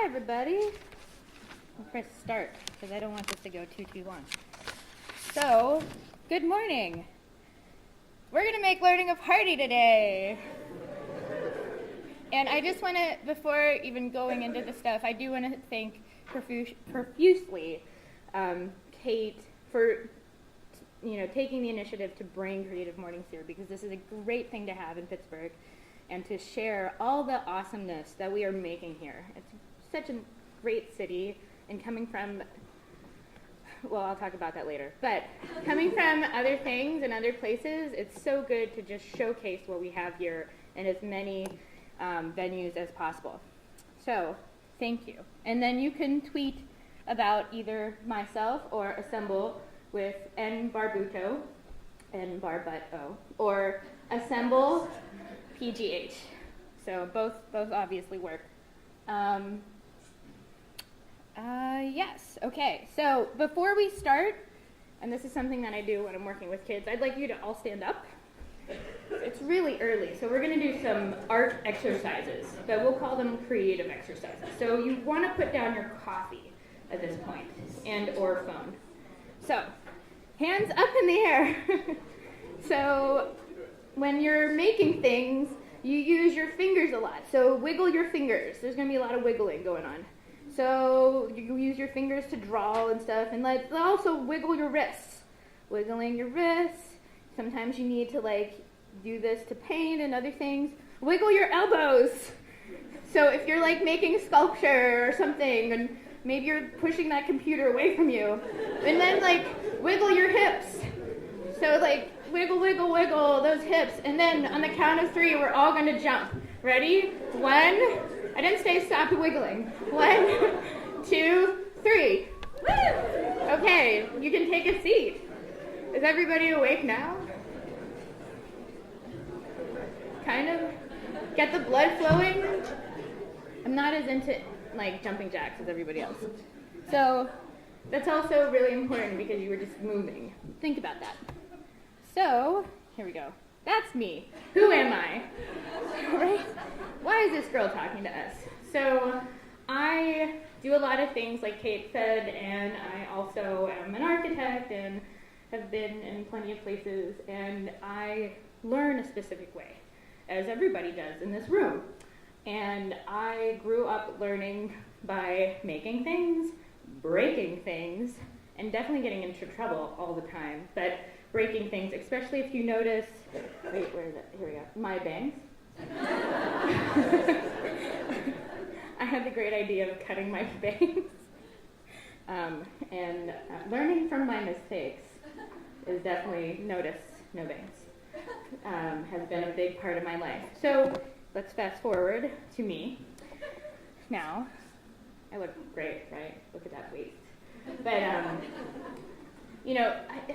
Everybody. I'll press start because I don't want this to go too long. So, good morning. We're going to make learning a party today. And I just want to, before even going into the stuff, I do want to thank profusely Kate for taking the initiative to bring Creative Mornings here, because this is a great thing to have in Pittsburgh and to share all the awesomeness that we are making here. It's such a great city, and coming from, well, I'll talk about that later, but coming from other things and other places, it's so good to just showcase what we have here in as many venues as possible. So, thank you. And then you can tweet about either myself or Assemble with Barbuto, or Assemble PGH. So both obviously work. Yes, okay, so before we start, and this is something that I do when I'm working with kids, I'd like you to all stand up. It's really early, so we're going to do some art exercises, but we'll call them creative exercises. So you want to put down your coffee at this point, and or phone. So, hands up in the air. So, when you're making things, you use your fingers a lot. So wiggle your fingers. There's going to be a lot of wiggling going on. So you use your fingers to draw and stuff, and also wiggle your wrists. Wiggling your wrists. Sometimes you need to do this to paint and other things. Wiggle your elbows. So if you're making sculpture or something, and maybe you're pushing that computer away from you, and then wiggle your hips. So wiggle, wiggle, wiggle those hips, and then on the count of 3, we're all going to jump. Ready? 1. I didn't say stop wiggling. 1, 2, 3. Woo! Okay, you can take a seat. Is everybody awake now? Kind of? Get the blood flowing? I'm not as into jumping jacks as everybody else. So that's also really important because you were just moving. Think about that. So, here we go. That's me. Who am I? Right? Why is this girl talking to us? So, I do a lot of things like Kate said, and I also am an architect and have been in plenty of places, and I learn a specific way, as everybody does in this room. And I grew up learning by making things, breaking things, and definitely getting into trouble all the time, but breaking things, especially if you notice, wait, where is it? Here we go, my bangs. I had the great idea of cutting my bangs. And learning from my mistakes is definitely notice no bangs. Has been a big part of my life. So let's fast forward to me. Now, I look great, right? Look at that waist. But,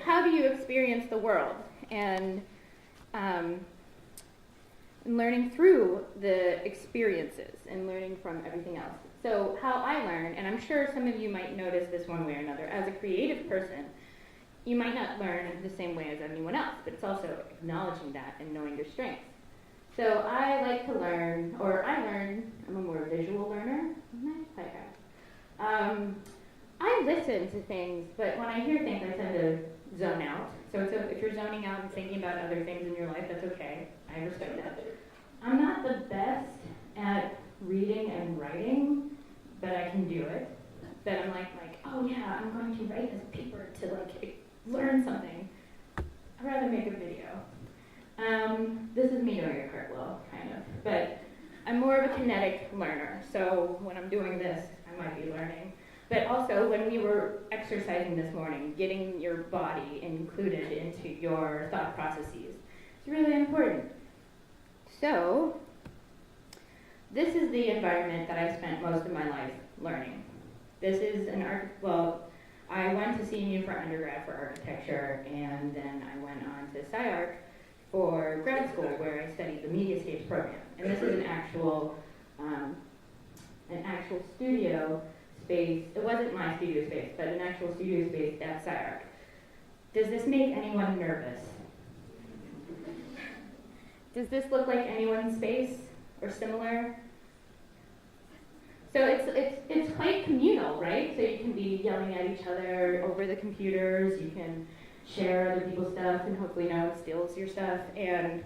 how do you experience the world? And learning through the experiences and learning from everything else. So how I learn, and I'm sure some of you might notice this one way or another, as a creative person, you might not learn the same way as anyone else, but it's also acknowledging that and knowing your strengths. So I like to learn, I'm a more visual learner. I listen to things, but when I hear things, I tend to zone out. So if you're zoning out and thinking about other things in your life, that's okay. I respect that. I'm not the best at reading and writing, but I can do it. But I'm oh yeah, I'm going to write this paper to learn something. I'd rather make a video. This is me doing a cartwheel, kind of. But I'm more of a kinetic learner, so when I'm doing this, I might be learning. But also, when we were exercising this morning, getting your body included into your thought processes is really important. So, this is the environment that I spent most of my life learning. This is I went to CMU for undergrad for architecture, and then I went on to SciArc for grad school, where I studied the mediascapes program. And this is an actual studio space. It wasn't my studio space, but an actual studio space at SciArc. Does this make anyone nervous? Does this look like anyone's space or similar? So it's quite communal, right? So you can be yelling at each other over the computers, you can share other people's stuff, and hopefully no one steals your stuff, and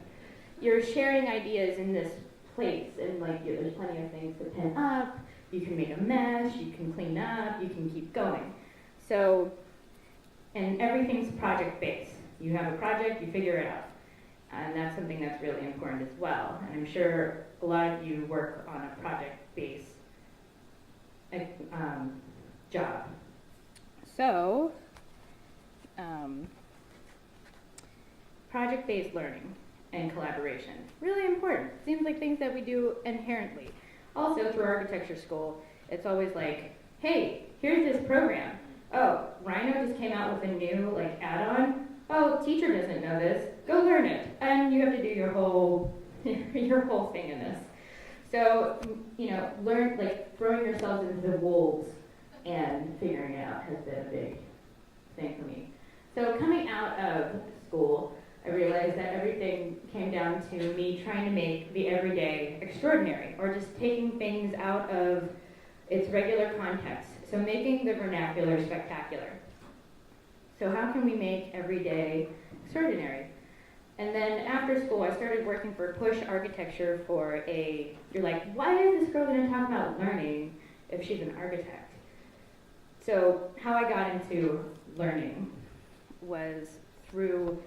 you're sharing ideas in this place, and there's plenty of things to pin up, you can make a mesh, you can clean up, you can keep going. So, and everything's project-based. You have a project, you figure it out. And that's something that's really important as well. And I'm sure a lot of you work on a project-based job. So, project-based learning and collaboration, really important. Seems like things that we do inherently. Also, through architecture school, it's always like, hey, here's this program. Oh, Rhino just came out with a new add-on. Oh, teacher doesn't know this. Go learn it. And you have to do your whole thing in this. So, throwing yourselves into the wolves and figuring it out has been a big thing for me. So coming out of school, I realized that everything came down to me trying to make the everyday extraordinary, or just taking things out of its regular context. So making the vernacular spectacular. So how can we make everyday extraordinary? And then after school, I started working for Push Architecture you're like, why is this girl gonna talk about learning if she's an architect? So how I got into learning was through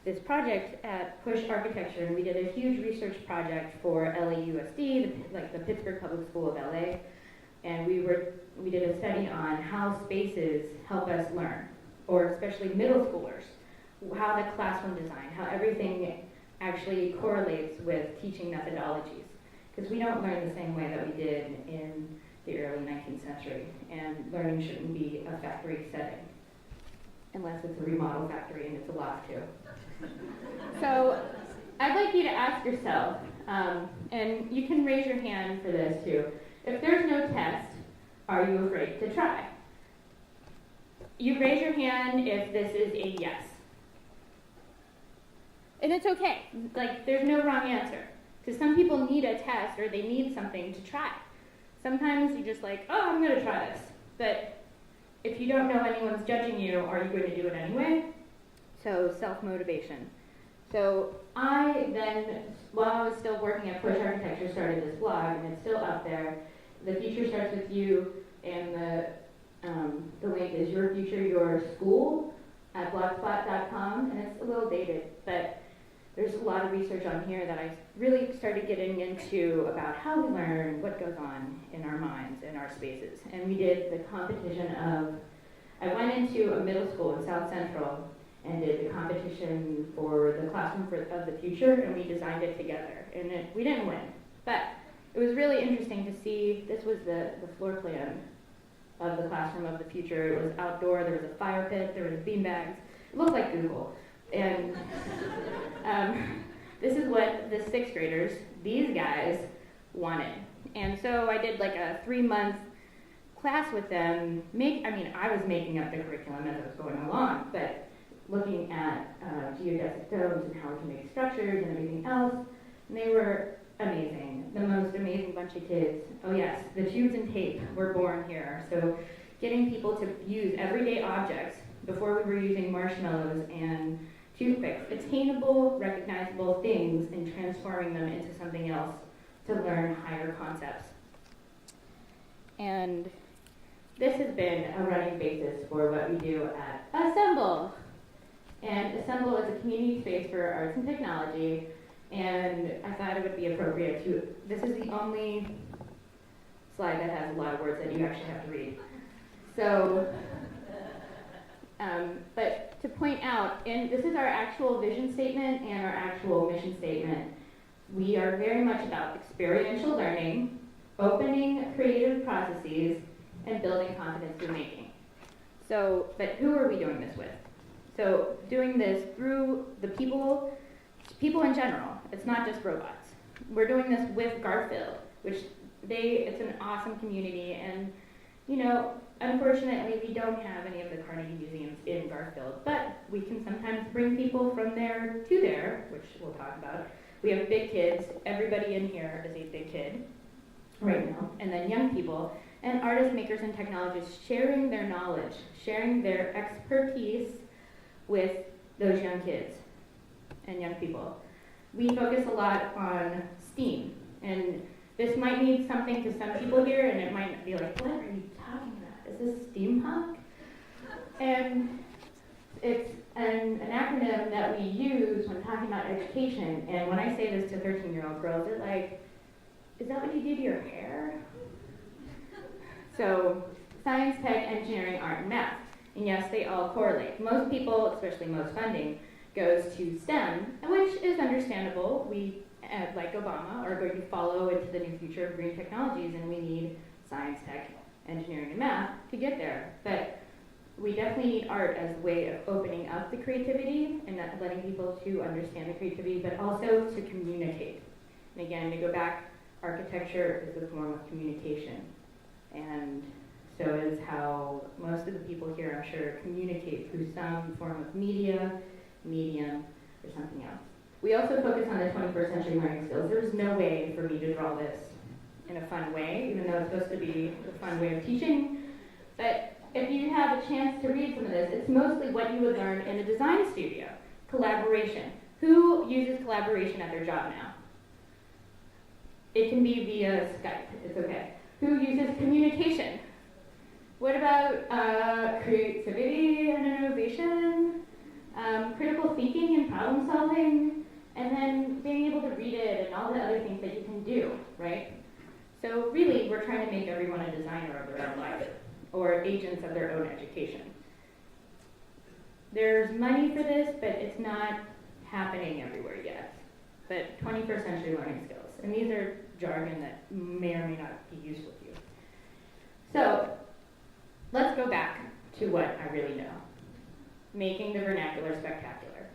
this project at Push Architecture, and we did a huge research project for LAUSD, the Pittsburgh Public School of LA, and we did a study on how spaces help us learn, or especially middle schoolers, how the classroom design, how everything actually correlates with teaching methodologies. Because we don't learn the same way that we did in the early 19th century, and learning shouldn't be a factory setting, unless it's a remodel factory and it's a loft too. So I'd like you to ask yourself, and you can raise your hand for this too, if there's no test, are you afraid to try? You raise your hand if this is a yes. And it's okay, there's no wrong answer. Because some people need a test or they need something to try. Sometimes you're just like, oh, I'm gonna try this. But if you don't know anyone's judging you, are you going to do it anyway? So self-motivation. So I then, while I was still working at Push Architecture, started this blog, and it's still out there. The future starts with you, and the link is Your Future, Your School at blogspot.com, and it's a little dated, but there's a lot of research on here that I really started getting into about how we learn, what goes on in our minds, in our spaces. And we did the competition I went into a middle school in South Central and did the competition for the classroom of the future, and we designed it together. And we didn't win, but it was really interesting to see. This was the floor plan of the classroom of the future. It was outdoor, there was a fire pit, there was beanbags. It looked like Google. And this is what the sixth graders, these guys, wanted. And so I did a 3-month class with them. I was making up the curriculum as I was going along, but looking at geodesic domes and how we can make structures and everything else. And they were amazing, the most amazing bunch of kids. Oh yes, the tubes and tape were born here. So getting people to use everyday objects before we were using marshmallows and toothpicks, attainable, recognizable things, and transforming them into something else to learn higher concepts. And this has been a running basis for what we do at Assemble. And Assemble is a community space for arts and technology, and I thought it would be appropriate to, this is the only slide that has a lot of words that you actually have to read. So, but to point out, and this is our actual vision statement and our actual mission statement We are very much about experiential learning, opening creative processes, and building confidence through making. So, but who are we doing this with? So, doing this through the people in general. It's not just robots. We're doing this with Garfield, which it's an awesome community, and unfortunately we don't have any of the Carnegie museums in Garfield, but we can sometimes bring people from there to there, which we'll talk about. We have big kids. Everybody in here is a big kid right now, and then young people, and artists, makers, and technologists sharing their knowledge, sharing their expertise with those young kids and young people. We focus a lot on STEAM, and this might mean something to some people here, and it might be like, what are you talking about? Is this steampunk? And it's an acronym that we use when talking about education, and when I say this to 13-year-old girls, they're like, is that what you do to your hair? So, science, tech, engineering, art, and math. And yes, they all correlate. Most people, especially most funding, goes to STEM, which is understandable. We, like Obama, are going to follow into the new future of green technologies, and we need science, tech, engineering, and math to get there. But we definitely need art as a way of opening up the creativity and letting people to understand the creativity, but also to communicate. And again, to go back, architecture is a form of communication. And so is how most of the people here, I'm sure, communicate through some form of media, medium, or something else. We also focus on the 21st century learning skills. There's no way for me to draw this in a fun way, even though it's supposed to be a fun way of teaching. But if you have a chance to read some of this, it's mostly what you would learn in a design studio. Collaboration. Who uses collaboration at their job now? It can be via Skype, it's okay. Who uses communication? What about creativity and innovation? Critical thinking and problem solving? And then being able to read it and all the other things that you can do, right? So really, we're trying to make everyone a designer of their own life, or agents of their own education. There's money for this, but it's not happening everywhere yet. But 21st century learning skills. And these are jargon that may or may not be useful to you. So, let's go back to what I really know. Making the vernacular spectacular.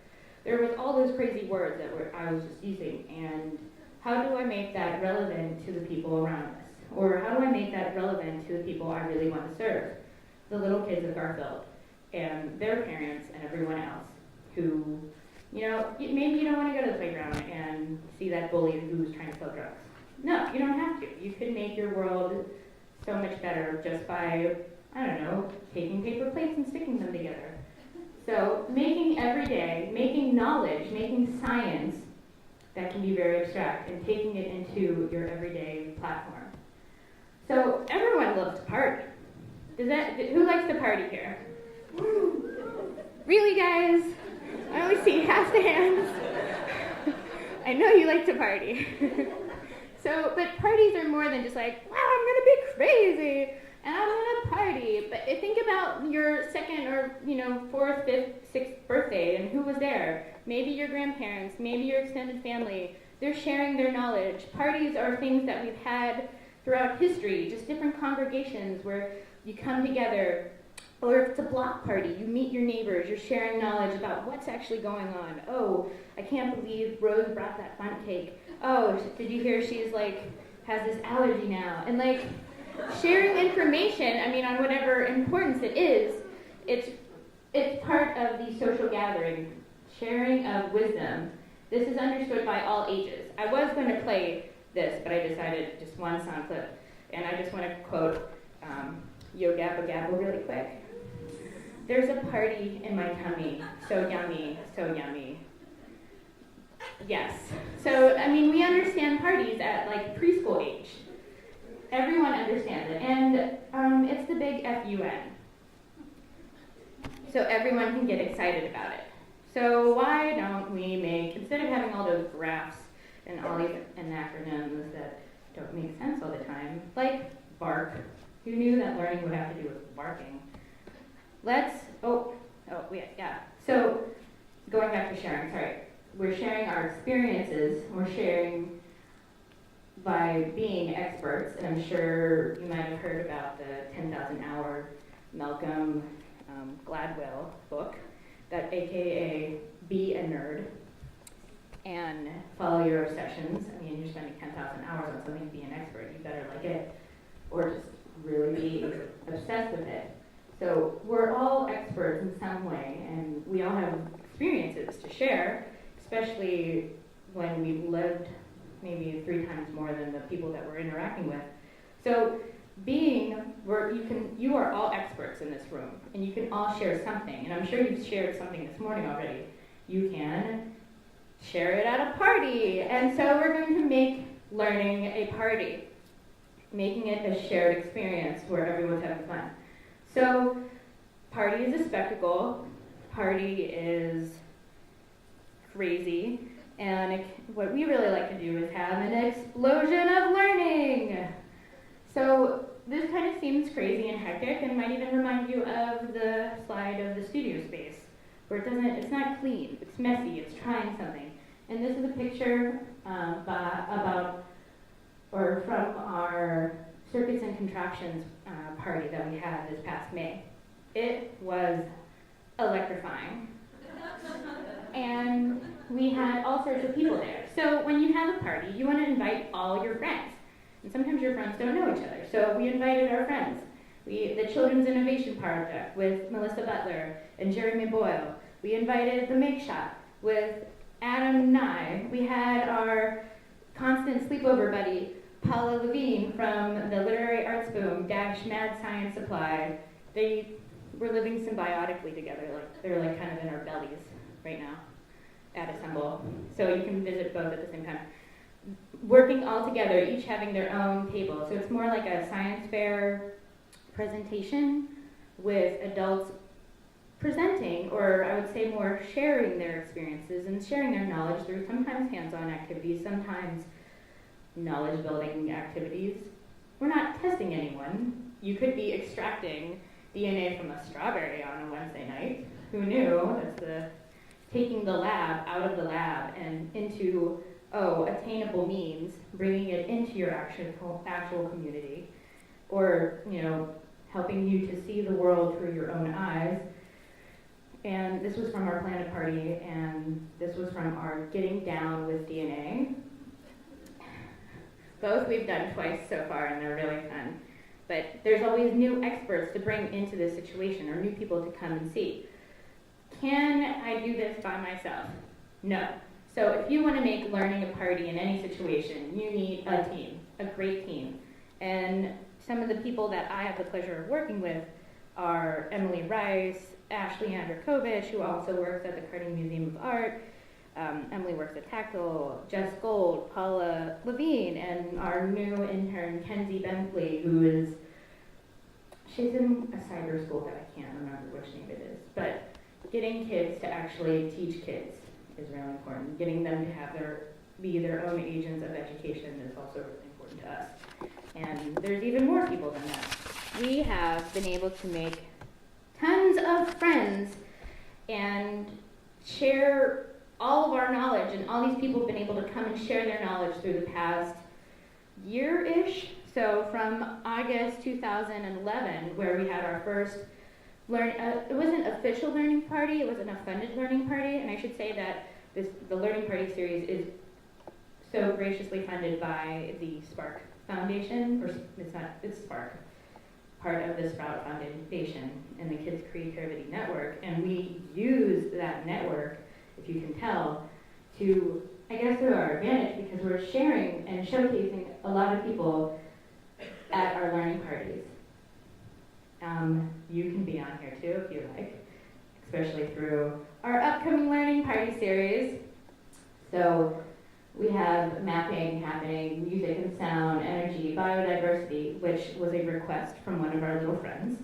There was all those crazy words that I was just using, and how do I make that relevant to the people around us? Or how do I make that relevant to the people I really want to serve? The little kids of Garfield, and their parents, and everyone else, who, maybe you don't want to go to the playground and see that bully who's trying to sell drugs. No, you don't have to. You could make your world so much better just by, taking paper plates and sticking them together. So making every day, making knowledge, making science that can be very abstract, and taking it into your everyday platform. So everyone loves to party. Who likes to party here? Really, guys? I only see half the hands. I know you like to party. But parties are more than just like, wow, I'm gonna be crazy, and I'm gonna party. But think about your second or, fourth, fifth, sixth birthday, and who was there? Maybe your grandparents, maybe your extended family. They're sharing their knowledge. Parties are things that we've had throughout history, just different congregations where you come together. Or if it's a block party, you meet your neighbors, you're sharing knowledge about what's actually going on. Oh, I can't believe Rose brought that fun cake. Oh, did you hear she's has this allergy now? And sharing information, on whatever importance it is, it's part of the social gathering, sharing of wisdom. This is understood by all ages. I was going to play this, but I decided just one sound clip. And I just want to quote Yo Gabba Gabba really quick. There's a party in my tummy, so yummy, so yummy. Yes. So, we understand parties at preschool age. Everyone understands it. And it's the big FUN. So everyone can get excited about it. So why don't we instead of having all those graphs and all these acronyms that don't make sense all the time, like bark. Who knew that learning would have to do with barking? So going back to sharing, sorry. we're sharing our experiences, we're sharing by being experts, and I'm sure you might have heard about the 10,000 Hour Malcolm Gladwell book, that AKA Be a Nerd and Follow Your Obsessions. I mean, you're spending 10,000 hours on something to be an expert, you better like it, or just really be obsessed with it. So we're all experts in some way, and we all have experiences to share, especially when we've lived maybe 3 times more than the people that we're interacting with. So you are all experts in this room, and you can all share something, and I'm sure you've shared something this morning already. You can share it at a party, and so we're going to make learning a party, making it a shared experience where everyone's having fun. So party is a spectacle, party is crazy, and what we really like to do is have an explosion of learning. So this kind of seems crazy and hectic, and might even remind you of the slide of the studio space, where it's not clean, it's messy, it's trying something. And this is a picture from our Circuits and Contraptions party that we had this past May. It was electrifying. And we had all sorts of people there. So when you have a party, you want to invite all your friends. And sometimes your friends don't know each other. So we invited our friends. The Children's Innovation Project with Melissa Butler and Jeremy Boyle. We invited the Make Shop with Adam Nye. We had our constant sleepover buddy, Paula Levine from the Literary Arts Boom, Mad Science Supply. They were living symbiotically together. They're kind of in our bellies right now at Assemble. So you can visit both at the same time. Working all together, each having their own table. So it's more like a science fair presentation with adults presenting, or I would say more sharing their experiences and sharing their knowledge through sometimes hands-on activities, sometimes knowledge-building activities. We're not testing anyone. You could be extracting DNA from a strawberry on a Wednesday night. Who knew? That's taking the lab out of the lab and into attainable means, bringing it into your actual community, or helping you to see the world through your own eyes. And this was from our Planet Party, and this was from our Getting Down with DNA. Both we've done twice so far, and they're really fun. But there's always new experts to bring into this situation, or new people to come and see. Can I do this by myself? No. So if you want to make learning a party in any situation, you need a team, a great team. And some of the people that I have the pleasure of working with are Emily Rice, Ashley Andrkovich, who also works at the Carding Museum of Art. Emily works at Tactile, Jess Gold, Paula Levine, and our new intern, Kenzie Bentley, she's in a cyber school that I can't remember which name it is. But getting kids to actually teach kids is really important. Getting them to be their own agents of education is also really important to us. And there's even more people than that. We have been able to make tons of friends and share all of our knowledge, and all these people have been able to come and share their knowledge through the past year-ish. So from August 2011, where we had our first it wasn't an official learning party, it wasn't a funded learning party, and I should say that the Learning Party series is so graciously funded by the Spark Foundation, or it's Spark, part of the Sprout Foundation and the Kids Creativity Network, and we use that network, if you can tell, to, I guess, to our advantage, because we're sharing and showcasing a lot of people at our learning parties. You can be on here too if you like, especially through our upcoming Learning Party series. So we have mapping happening, music and sound, energy, biodiversity, which was a request from one of our little friends,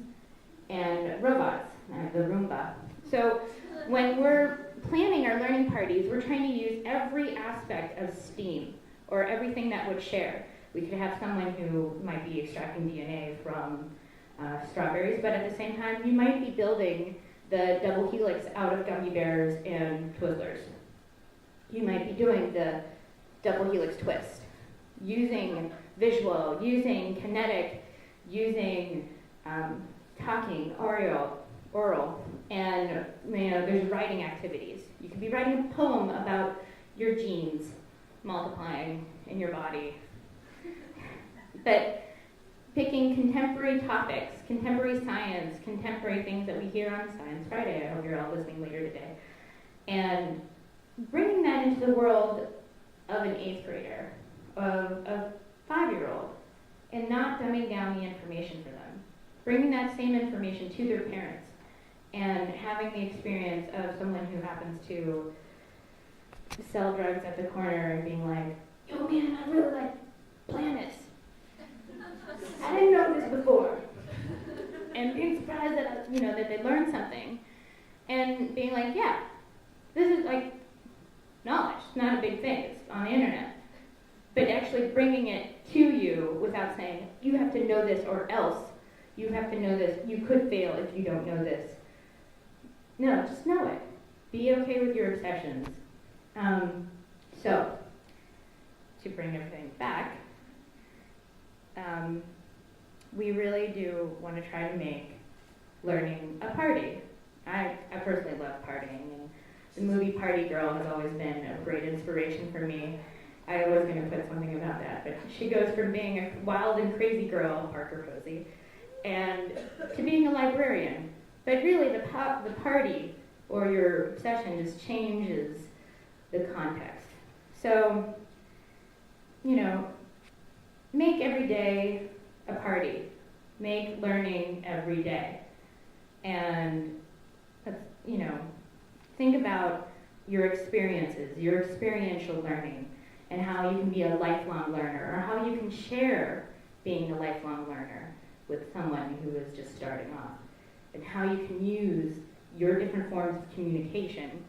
and robots, the Roomba. So when we're planning our learning parties, we're trying to use every aspect of STEAM, or everything that would share. We could have someone who might be extracting DNA from strawberries, but at the same time, you might be building the double helix out of gummy bears and Twizzlers. you might be doing the double helix twist, using visual, using kinetic, using talking, oral, and there's writing activities. You could be writing a poem about your genes multiplying in your body. But picking contemporary topics, contemporary science, contemporary things that we hear on Science Friday, I hope you're all listening later today, and bringing that into the world of an 8th grader, of a 5-year-old, and not dumbing down the information for them. Bringing that same information to their parents and having the experience of someone who happens to sell drugs at the corner and being like, "Oh man, I really like planets. I didn't know this before." And being surprised that that they learned something, and being like, "Yeah, this is like knowledge. It's not a big thing. It's on the internet." But actually bringing it to you without saying, "You have to know this or else. You have to know this. You could fail if you don't know this." No, just know it. Be okay with your obsessions. So, to bring everything back, we really do want to try to make learning a party. I personally love partying, and the movie Party Girl has always been a great inspiration for me. I was going to put something about that, but she goes from being a wild and crazy girl, Parker Posey, and to being a librarian. But really, the party or your obsession just changes the context. So, make every day a party. Make learning every day. And, think about your experiences, your experiential learning, and how you can be a lifelong learner, or how you can share being a lifelong learner with someone who is just starting off, and how you can use your different forms of communication.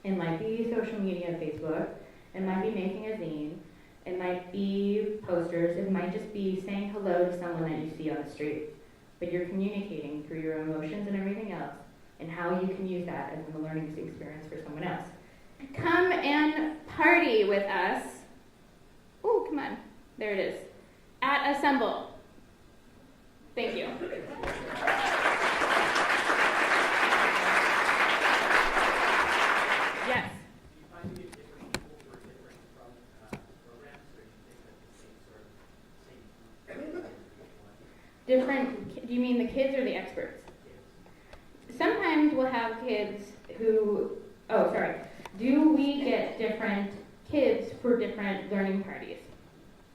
It might be social media, Facebook, it might be making a zine, it might be posters, it might just be saying hello to someone that you see on the street, but you're communicating through your emotions and everything else, and how you can use that as a learning experience for someone else. Come and party with us. Oh, come on. There it is. At Assemble. Thank you. Yes. Do you find it different people who are different from programs, or do you think that the same sort of Different, do you mean the kids or the experts? Sometimes we'll have kids who, do we get different kids for different learning parties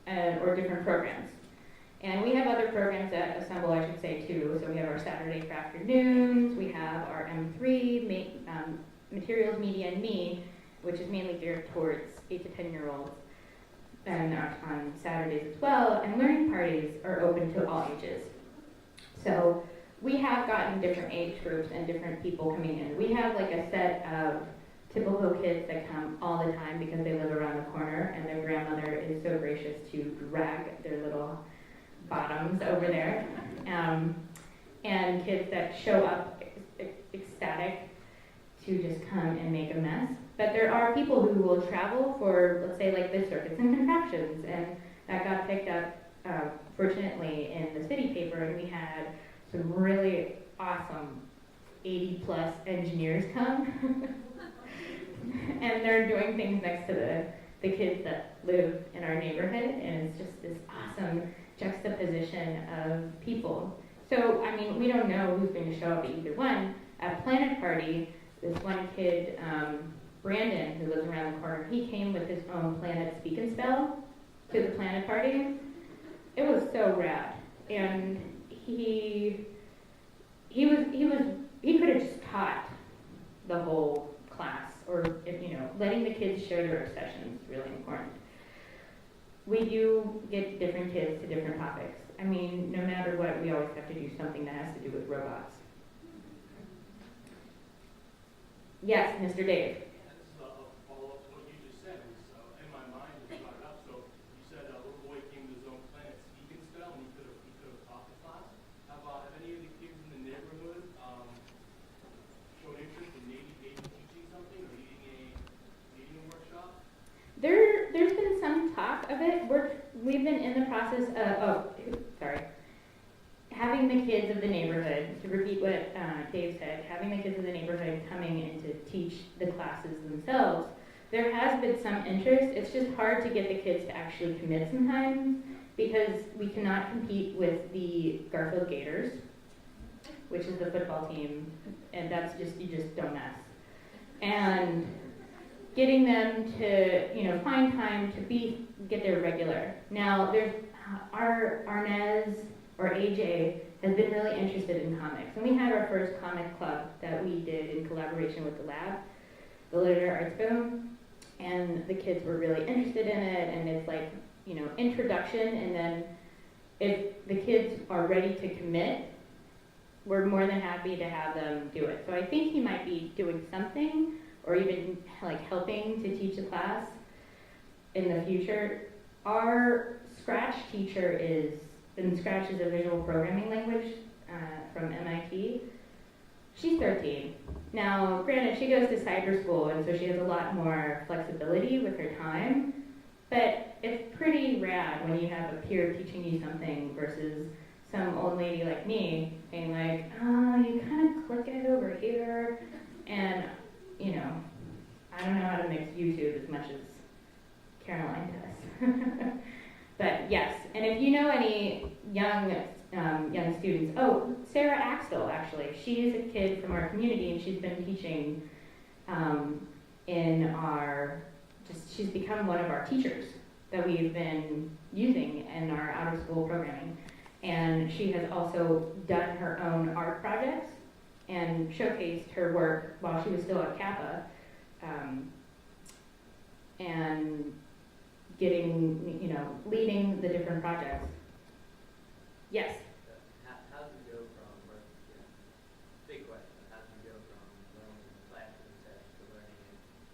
or different programs? And we have other programs at Assemble, I should say, too. So we have our Saturday for afternoons, we have our M3, Materials, Media, and Me, which is mainly geared towards 8 to 10-year-olds, and on Saturdays as well. And learning parties are open to all ages. So we have gotten different age groups and different people coming in. We have like a set of typical kids that come all the time because they live around the corner, and their grandmother is so gracious to drag their little bottoms over there. And kids that show up ecstatic to just come and make a mess. But there are people who will travel for, let's say, like the circuits and contraptions, and that got picked up, fortunately, in the city paper, and we had some really awesome 80-plus engineers come. And they're doing things next to the kids that live in our neighborhood, and it's just this awesome juxtaposition of people. So, I mean, we don't know who's going to show up at either one. At Planet Party, this one kid, Brandon, who lives around the corner, he came with his own Planet Speak and Spell to the Planet Party. It was so rad, and he could have just taught the whole class, or letting the kids share their obsessions is really important. We do get different kids to different topics. I mean, no matter what, we always have to do something that has to do with robots. Yes, Mr. Dave. This is a follow-up to what you just said. It was in my mind when you brought it up. So you said a little boy came to his own Planet Speak and Spell, and he could have taught the class. How about, have any of the kids in the neighborhood shown interest in maybe teaching something or leading a workshop? we've been in the process of, having the kids of the neighborhood, to repeat what Dave said, having the kids of the neighborhood coming in to teach the classes themselves. There has been some interest. It's just hard to get the kids to actually commit sometimes because we cannot compete with the Garfield Gators, which is the football team, and that's just, you just don't mess. And getting them to, find time to get there regular. Now, there's our Arnez or AJ has been really interested in comics, and we had our first comic club that we did in collaboration with the lab, the Literature Arts Boom, and the kids were really interested in it, and it's like, introduction, and then if the kids are ready to commit, we're more than happy to have them do it. So I think he might be doing something, or even like helping to teach a class in the future. Our Scratch teacher and Scratch is a visual programming language from MIT. She's 13. Now, granted, she goes to cyber school, and so she has a lot more flexibility with her time, but it's pretty rad when you have a peer teaching you something versus some old lady like me being like, you kind of click it over here, and, I don't know how to mix YouTube as much as Caroline does. But yes, and if you know any young students, Sarah Axtell, actually, she is a kid from our community, and she's been teaching she's become one of our teachers that we've been using in our out-of-school programming. And she has also done her own art projects and showcased her work while she was still at Kappa, and leading the different projects. Yes? How do you go from big question, how do you go from learning in the classroom setting to learning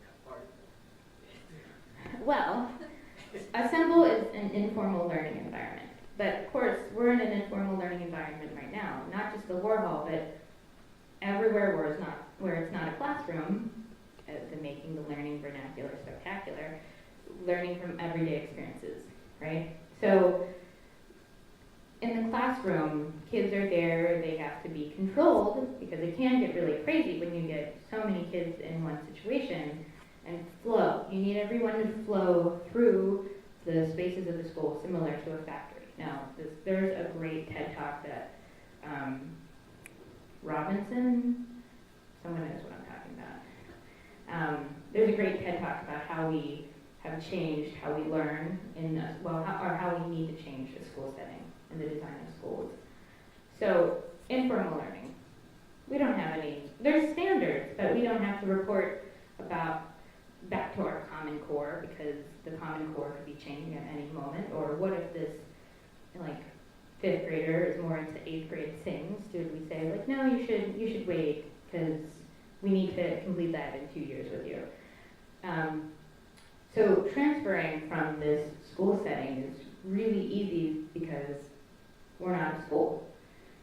in party? Well, Assemble is an informal learning environment. But of course, we're in an informal learning environment right now, not just the Warhol, but everywhere where it's not a classroom, the making the learning vernacular spectacular, learning from everyday experiences, right? So in the classroom, kids are there, they have to be controlled because it can get really crazy when you get so many kids in one situation, and flow. You need everyone to flow through the spaces of the school similar to a factory. Now, there's a great TED Talk that Robinson, someone knows what I'm talking about. There's a great TED Talk about how we have changed how we learn how we need to change a school setting and the design of schools. So, informal learning. We don't have any, there's standards, but we don't have to report back to our Common Core because the Common Core could be changing at any moment. Or what if this, fifth grader is more into eighth grade things? Do we say no, you should wait because we need to complete that in 2 years with you? So transferring from this school setting is really easy because we're not a school.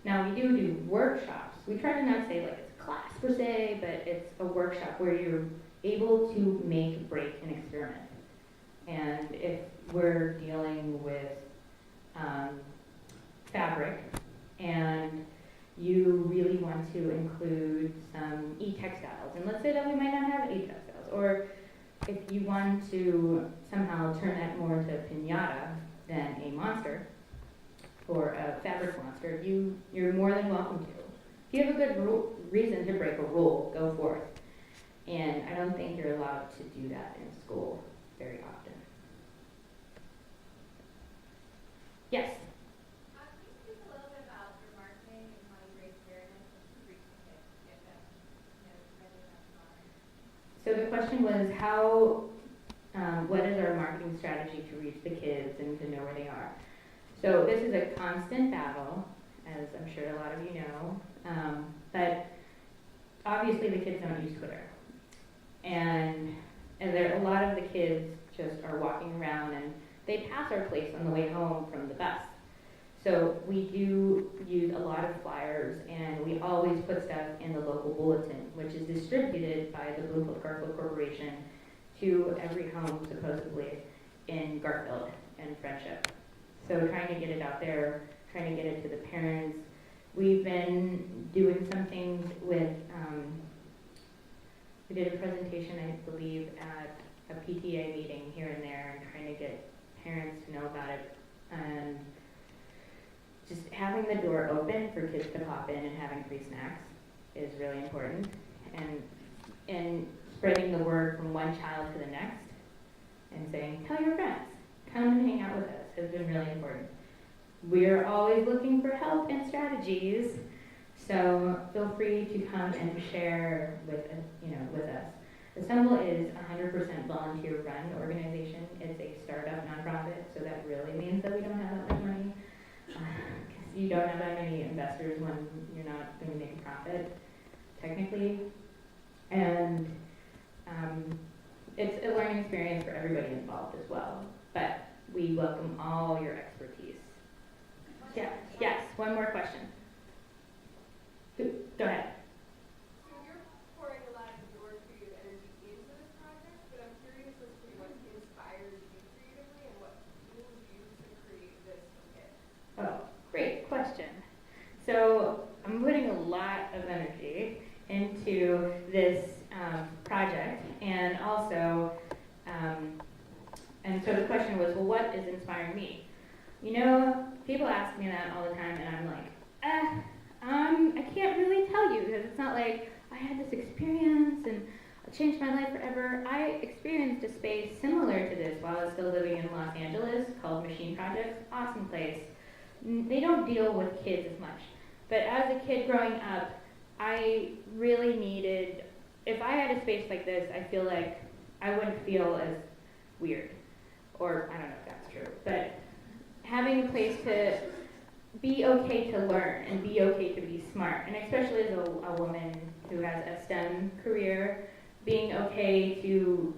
Now we do workshops. We try to not say it's a class per se, but it's a workshop where you're able to make, break, and experiment. And if we're dealing with fabric and you really want to include some e-textiles, and let's say that we might not have e-textiles, or if you want to somehow turn that more into a piñata than a monster, or a fabric monster, you're more than welcome to. If you have a good reason to break a rule, go forth. And I don't think you're allowed to do that in school very often. Yes? Can you speak a little bit about your marketing and how you raise awareness and reach the kids, get them, ready to So the question was what is our marketing strategy to reach the kids and to know where they are? So this is a constant battle, as I'm sure a lot of you know, but obviously the kids don't use Twitter. And there, a lot of the kids just are walking around and they pass our place on the way home from the bus. So we do use a lot of flyers, and we always put stuff in the local bulletin, which is distributed by the Bloomfield Garfield Corporation to every home, supposedly, in Garfield. and friendship. So trying to get it out there, trying to get it to the parents. We've been doing some things with, we did a presentation, I believe, at a PTA meeting here and there, and trying to get parents to know about it. And just having the door open for kids to pop in and having free snacks is really important. And spreading the word from one child to the next and saying, tell your friends, come and hang out with us, has been really important. We're always looking for help and strategies, so feel free to come and share with us. Assemble is a 100% volunteer-run organization. It's a startup nonprofit, so that really means that we don't have that much money. Because you don't have that many investors when you're not going to make a profit, technically. And it's a learning experience for everybody involved as well. But we welcome all your expertise. Yeah. Yes. One more question. Go ahead. So you're pouring a lot of your creative energy into this project, but I'm curious as to what inspires you creatively and what fuels you to create this for kids. Oh, great question. So I'm putting a lot of energy into this project, and also, and so the question was, well, what is inspiring me? You know, people ask me that all the time, and I'm like, I can't really tell you, because it's not like I had this experience and it changed my life forever. I experienced a space similar to this while I was still living in Los Angeles called Machine Projects. Awesome place. They don't deal with kids as much. But as a kid growing up, I really needed, if I had a space like this, I feel like I wouldn't feel as weird. Or, I don't know if that's true. But having a place to be okay to learn and be okay to be smart, and especially as a woman who has a STEM career, being okay to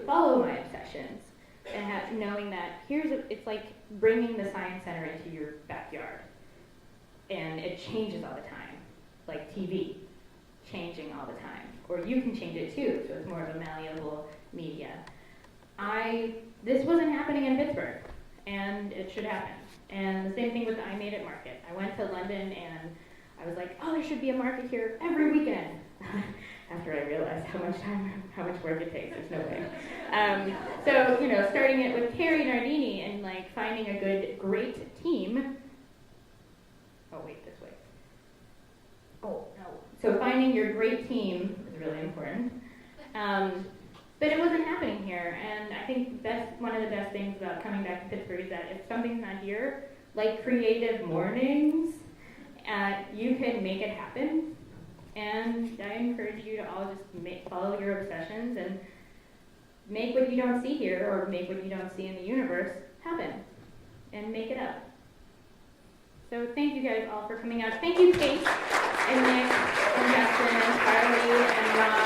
follow my obsessions and knowing that it's like bringing the science center into your backyard, and it changes all the time, like TV changing all the time, or you can change it too, so it's more of a malleable media. This wasn't happening in Pittsburgh, and it should happen. And the same thing with the I Made It market. I went to London and I was like, oh, there should be a market here every weekend. After I realized how much work it takes, there's no way. So, starting it with Carrie Nardini and like finding a great team. Oh, wait, this way. Oh, no. So finding your great team is really important. But it wasn't happening here, and I think one of the best things about coming back to Pittsburgh is that if something's not here, like creative mornings, you can make it happen. And I encourage you to all just follow your obsessions and make what you don't see here, or make what you don't see in the universe, happen. And make it up. So thank you guys all for coming out. Thank you, Kate, and Nick, and Justin, and Carly, and Ron.